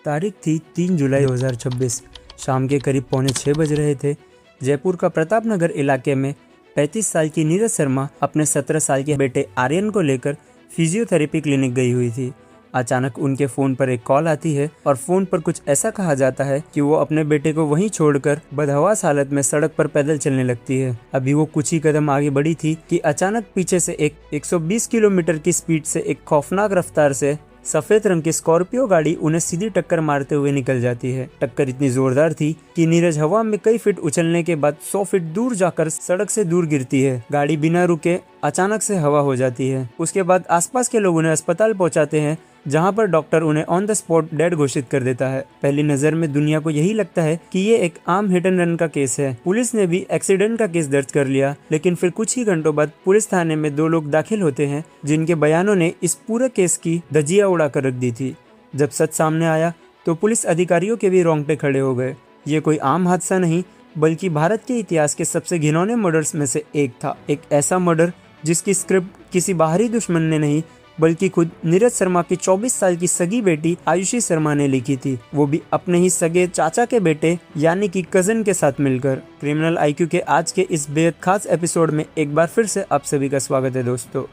तारीख थी 3 जुलाई 2026। शाम के करीब 5:45 बज रहे थे। जयपुर का प्रताप नगर इलाके में 35 साल की नीरज शर्मा अपने 17 साल के बेटे आर्यन को लेकर फिजियोथेरेपी क्लिनिक गई हुई थी। अचानक उनके फ़ोन पर एक कॉल आती है और फ़ोन पर कुछ ऐसा कहा जाता है कि वो अपने बेटे को वहीं छोड़कर बदहवास हालत में सड़क पर पैदल चलने लगती है। अभी वो कुछ ही कदम आगे बढ़ी थी कि अचानक पीछे से एक 120 किलोमीटर की स्पीड से एक खौफनाक रफ्तार से सफेद रंग की स्कॉर्पियो गाड़ी उन्हें सीधी टक्कर मारते हुए निकल जाती है। टक्कर इतनी जोरदार थी कि नीरज हवा में कई फीट उछलने के बाद 100 फीट दूर जाकर सड़क से दूर गिरती है। गाड़ी बिना रुके अचानक से हवा हो जाती है। उसके बाद आसपास के लोग उन्हें अस्पताल पहुंचाते हैं, जहां पर डॉक्टर उन्हें ऑन द स्पॉट डेड घोषित कर देता है। पहली नजर में दुनिया को यही लगता है कि ये एक आम हिट एंड रन का केस है। पुलिस ने भी एक्सीडेंट का केस दर्ज कर लिया, लेकिन फिर कुछ ही घंटों बाद पुलिस थाने में 2 लोग दाखिल होते हैं जिनके बयानों ने इस पूरे केस की धज्जियां उड़ा कर रख दी थी। जब सच सामने आया तो पुलिस अधिकारियों के भी रोंगटे खड़े हो गए। ये कोई आम हादसा नहीं, बल्कि भारत के इतिहास के सबसे घिनौने मर्डर्स में से एक था। एक ऐसा मर्डर जिसकी स्क्रिप्ट किसी बाहरी दुश्मन ने नहीं, बल्कि खुद नीरज शर्मा की 24 साल की सगी बेटी आयुषी शर्मा ने लिखी थी, वो भी अपने ही सगे चाचा के बेटे यानी कि कजन के साथ मिलकर। क्रिमिनल आईक्यू के आज के इस बेहद खास एपिसोड में एक बार फिर से आप सभी का स्वागत है दोस्तों।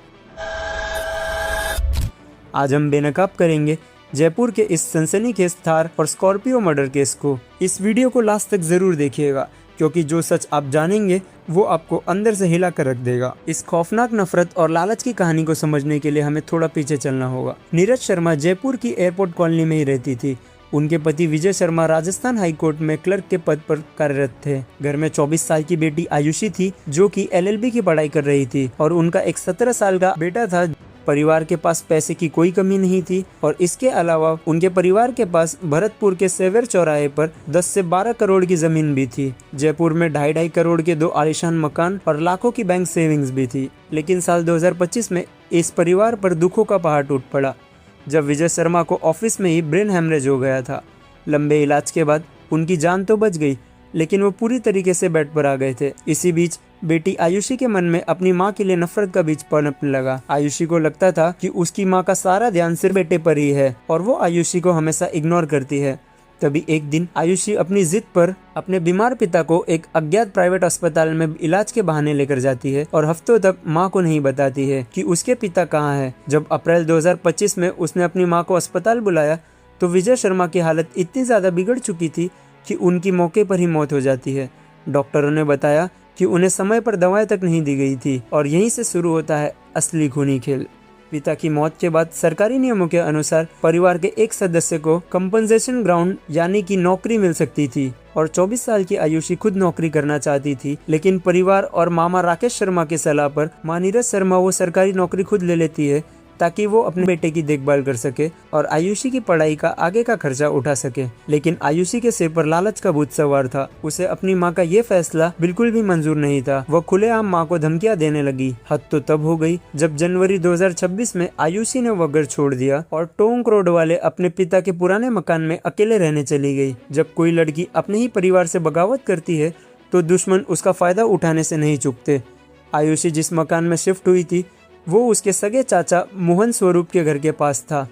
आज हम बेनकाब करेंगे जयपुर के इस सनसनीखेज थार और स्कॉर्पियो मर्डर केस को। इस वीडियो को लास्ट तक जरूर देखिएगा, क्योंकि जो सच आप जानेंगे वो आपको अंदर से हिला कर रख देगा। इस खौफनाक नफरत और लालच की कहानी को समझने के लिए हमें थोड़ा पीछे चलना होगा। नीरज शर्मा जयपुर की एयरपोर्ट कॉलोनी में ही रहती थी। उनके पति विजय शर्मा राजस्थान हाई कोर्ट में क्लर्क के पद पर कार्यरत थे। घर में 24 साल की बेटी आयुषी थी, जो कि LLB की पढ़ाई कर रही थी, और उनका एक 17 साल का बेटा था। परिवार के पास पैसे की कोई कमी नहीं थी, और इसके अलावा उनके परिवार के पास भरतपुर के सेवर चौराहे पर 10 से 12 करोड़ की जमीन भी थी। जयपुर में 2.5 करोड़ के 2 आलीशान मकान और लाखों की बैंक सेविंग्स भी थी। लेकिन साल 2025 में इस परिवार पर दुखों का पहाड़ टूट पड़ा, जब विजय शर्मा को ऑफिस में ही ब्रेन हैमरेज हो गया था। लंबे इलाज के बाद उनकी जान तो बच गई, लेकिन वो पूरी तरीके से बेड पर आ गए थे। इसी बीच बेटी आयुषी के मन में अपनी माँ के लिए नफरत का बीज पनपने लगा। आयुषी को लगता था कि उसकी माँ का सारा ध्यान सिर्फ बेटे पर ही है और वो आयुषी को हमेशा इग्नोर करती है। तभी एक दिन आयुषी अपनी जिद पर अपने बीमार पिता को एक अज्ञात प्राइवेट अस्पताल में इलाज के बहाने लेकर जाती है और हफ्तों तक माँ को नहीं बताती है कि उसके पिता कहाँ है। जब अप्रैल 2025 में उसने अपनी माँ को अस्पताल बुलाया तो विजय शर्मा की हालत इतनी ज्यादा बिगड़ चुकी थी कि उनकी मौके पर ही मौत हो जाती है। डॉक्टरों ने बताया कि उन्हें समय पर दवाएं तक नहीं दी गई थी, और यहीं से शुरू होता है असली खूनी खेल। पिता की मौत के बाद सरकारी नियमों के अनुसार परिवार के एक सदस्य को कंपनसेशन ग्राउंड यानी कि नौकरी मिल सकती थी, और 24 साल की आयुषी खुद नौकरी करना चाहती थी। लेकिन परिवार और मामा राकेश शर्मा की सलाह पर मां नीरज शर्मा वो सरकारी नौकरी खुद ले लेती है, ताकि वो अपने बेटे की देखभाल कर सके और आयुषी की पढ़ाई का आगे का खर्चा उठा सके। लेकिन आयुषी के सिर पर लालच का भूत सवार था। उसे अपनी माँ का ये फैसला बिल्कुल भी मंजूर नहीं था। वह खुलेआम माँ को धमकियां देने लगी। हद तो तब हो गई जब जनवरी 2026 में आयुषी ने वह घर छोड़ दिया और टोंक रोड वाले अपने पिता के पुराने मकान में अकेले रहने चली गई। जब कोई लड़की अपने ही परिवार से बगावत करती है तो दुश्मन उसका फायदा उठाने से नहीं चूकते। आयुषी जिस मकान में शिफ्ट हुई थी वो उसके सगे चाचा मोहन स्वरूप के घर के पास था,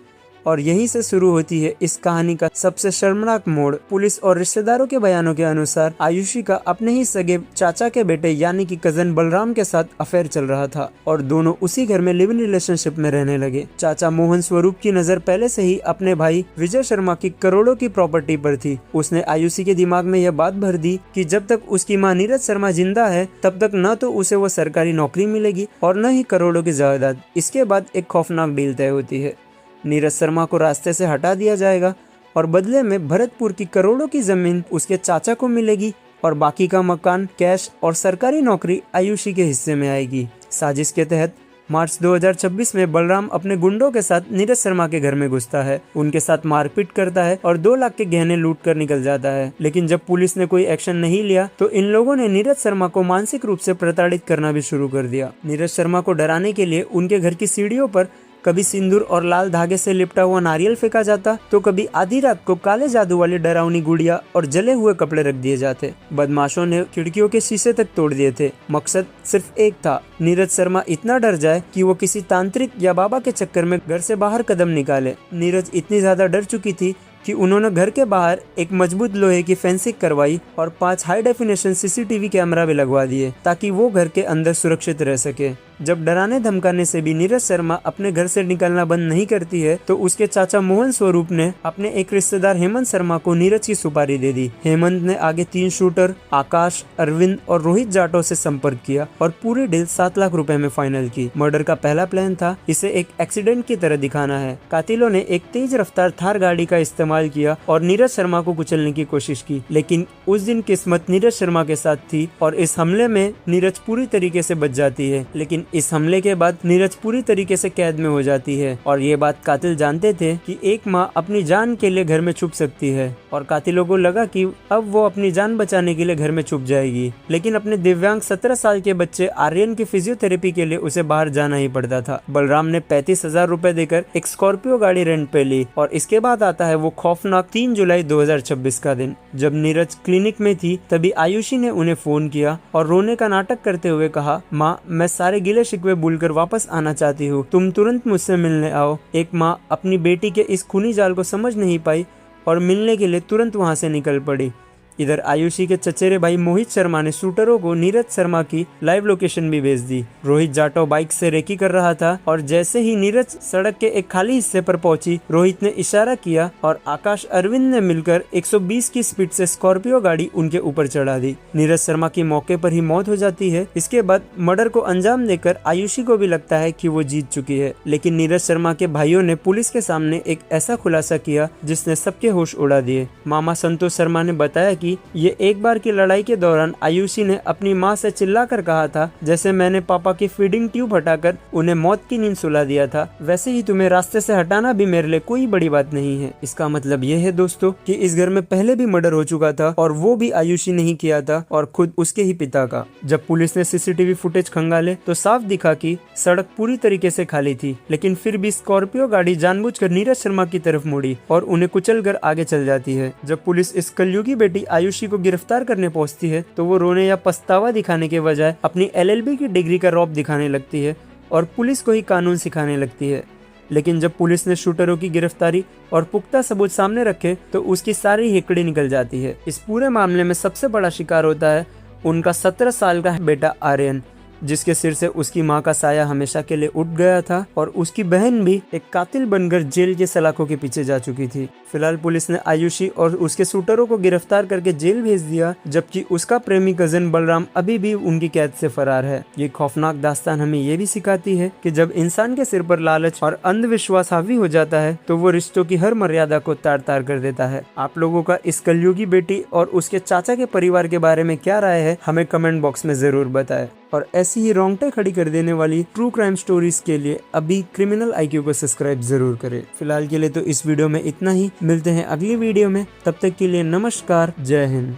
और यहीं से शुरू होती है इस कहानी का सबसे शर्मनाक मोड़। पुलिस और रिश्तेदारों के बयानों के अनुसार आयुषी का अपने ही सगे चाचा के बेटे यानी कि कजन बलराम के साथ अफेयर चल रहा था, और दोनों उसी घर में लिव इन रिलेशनशिप में रहने लगे। चाचा मोहन स्वरूप की नजर पहले से ही अपने भाई विजय शर्मा की करोड़ों की प्रॉपर्टी पर थी। उसने आयुषी के दिमाग में यह बात भर दी कि जब तक उसकी माँ नीरज शर्मा जिंदा है तब तक न तो उसे वो सरकारी नौकरी मिलेगी और न ही करोड़ों की जायदाद। इसके बाद एक खौफनाक डील तय होती है। नीरज शर्मा को रास्ते से हटा दिया जाएगा और बदले में भरतपुर की करोड़ों की जमीन उसके चाचा को मिलेगी, और बाकी का मकान, कैश और सरकारी नौकरी आयुषी के हिस्से में आएगी। साजिश के तहत मार्च 2026 में बलराम अपने गुंडों के साथ नीरज शर्मा के घर में घुसता है, उनके साथ मारपीट करता है और 2 लाख के गहने लूट कर निकल जाता है। लेकिन जब पुलिस ने कोई एक्शन नहीं लिया तो इन लोगों ने नीरज शर्मा को मानसिक रूप से प्रताड़ित करना भी शुरू कर दिया। नीरज शर्मा को डराने के लिए उनके घर की सीढ़ियों पर कभी सिंदूर और लाल धागे से लिपटा हुआ नारियल फेंका जाता, तो कभी आधी रात को काले जादू वाली डरावनी गुड़िया और जले हुए कपड़े रख दिए जाते। बदमाशों ने खिड़कियों के शीशे तक तोड़ दिए थे। मकसद सिर्फ एक था, नीरज शर्मा इतना डर जाए कि वो किसी तांत्रिक या बाबा के चक्कर में घर से बाहर कदम निकाले। नीरज इतनी ज्यादा डर चुकी थी कि उन्होंने घर के बाहर एक मजबूत लोहे की फेंसिंग करवाई और 5 हाई डेफिनेशन सीसीटीवी कैमरा भी लगवा दिए ताकि वो घर के अंदर सुरक्षित रह सके। जब डराने धमकाने से भी नीरज शर्मा अपने घर से निकलना बंद नहीं करती है तो उसके चाचा मोहन स्वरूप ने अपने एक रिश्तेदार हेमंत शर्मा को नीरज की सुपारी दे दी। हेमंत ने आगे 3 शूटर आकाश, अरविंद और रोहित जाटव से संपर्क किया और पूरी डील 7 लाख रुपए में फाइनल की। मर्डर का पहला प्लान था इसे एक एक्सीडेंट की तरह दिखाना है। कातिलों ने एक तेज रफ्तार थार गाड़ी का इस्तेमाल किया और नीरज शर्मा को कुचलने की कोशिश की, लेकिन उस दिन किस्मत नीरज शर्मा के साथ थी और इस हमले में नीरज पूरी तरीके से बच जाती है। लेकिन इस हमले के बाद नीरज पूरी तरीके से कैद में हो जाती है और ये बात कातिल जानते थे कि एक माँ अपनी जान के लिए घर में छुप सकती है और कातिलों को लगा कि अब वो अपनी जान बचाने के लिए घर में छुप जाएगी। लेकिन अपने दिव्यांग 17 साल के बच्चे आर्यन की फिजियोथेरेपी के लिए उसे बाहर जाना ही पड़ता था। बलराम ने 35,000 रुपए देकर एक स्कॉर्पियो गाड़ी रेंट पे ली और इसके बाद आता है वो खौफनाक 3 जुलाई 2026 का दिन। जब नीरज क्लिनिक में थी तभी आयुषी ने उन्हें फोन किया और रोने का नाटक करते हुए कहा, माँ मैं सारे गिले शिकवे भूलकर वापस आना चाहती हूँ, तुम तुरंत मुझसे मिलने आओ। एक माँ अपनी बेटी के इस खूनी जाल को समझ नहीं पाई और मिलने के लिए तुरंत वहाँ से निकल पड़ी। इधर आयुषी के चचेरे भाई मोहित शर्मा ने शूटरों को नीरज शर्मा की लाइव लोकेशन भी भेज दी। रोहित जाटव बाइक से रेकी कर रहा था और जैसे ही नीरज सड़क के एक खाली हिस्से पर पहुंची, रोहित ने इशारा किया और आकाश अरविंद ने मिलकर 120 की स्पीड से स्कॉर्पियो गाड़ी उनके ऊपर चढ़ा दी। नीरज शर्मा की मौके पर ही मौत हो जाती है। इसके बाद मर्डर को अंजाम देकर आयुषी को भी लगता है कि वो जीत चुकी है, लेकिन नीरज शर्मा के भाइयों ने पुलिस के सामने एक ऐसा खुलासा किया जिसने सबके होश उड़ा दिए। मामा संतोष शर्मा ने बताया कि ये एक बार की लड़ाई के दौरान आयुषी ने अपनी माँ से चिल्लाकर कहा था, जैसे मैंने पापा की फीडिंग ट्यूब हटाकर उन्हें मौत की नींद सुला दिया था, वैसे ही तुम्हें रास्ते से हटाना भी मेरे लिए कोई बड़ी बात नहीं है। इसका मतलब ये है दोस्तों कि इस घर में पहले भी मर्डर हो चुका था और वो भी आयुषी ने ही किया था और खुद उसके ही पिता का। जब पुलिस ने सीसीटीवी फुटेज खंगाले तो साफ दिखा कि सड़क पूरी तरीके से खाली थी, लेकिन फिर भी स्कॉर्पियो गाड़ी जानबूझकर नीरज शर्मा की तरफ मुड़ी और उन्हें कुचलकर आगे चल जाती है। जब पुलिस इस कलयुगी बेटी आयुषी को गिरफ्तार करने पहुंचती है तो वो रोने या पछतावा दिखाने के बजाय अपनी LLB की डिग्री का रौब दिखाने लगती है और पुलिस को ही कानून सिखाने लगती है। लेकिन जब पुलिस ने शूटरों की गिरफ्तारी और पुख्ता सबूत सामने रखे तो उसकी सारी हेकड़ी निकल जाती है। इस पूरे मामले में सबसे बड़ा शिकार होता है उनका 17 साल का बेटा आर्यन, जिसके सिर से उसकी मां का साया हमेशा के लिए उठ गया था और उसकी बहन भी एक कातिल बनकर जेल के सलाखों के पीछे जा चुकी थी। फिलहाल पुलिस ने आयुषी और उसके शूटरों को गिरफ्तार करके जेल भेज दिया, जबकि उसका प्रेमी कजन बलराम अभी भी उनकी कैद से फरार है। ये खौफनाक दास्तान हमें ये भी सिखाती है कि जब इंसान के सिर पर लालच और अंधविश्वास हावी हो जाता है तो वो रिश्तों की हर मर्यादा को तार तार कर देता है। आप लोगों का इस कलयुगी बेटी और उसके चाचा के परिवार के बारे में क्या राय है, हमें कमेंट बॉक्स में जरूर बताएं। और ऐसी ही रोंगटे खड़ी कर देने वाली ट्रू क्राइम स्टोरीज के लिए अभी क्रिमिनल IQ को सब्सक्राइब जरूर करें। फिलहाल के लिए तो इस वीडियो में इतना ही, मिलते हैं अगली वीडियो में, तब तक के लिए नमस्कार, जय हिंद।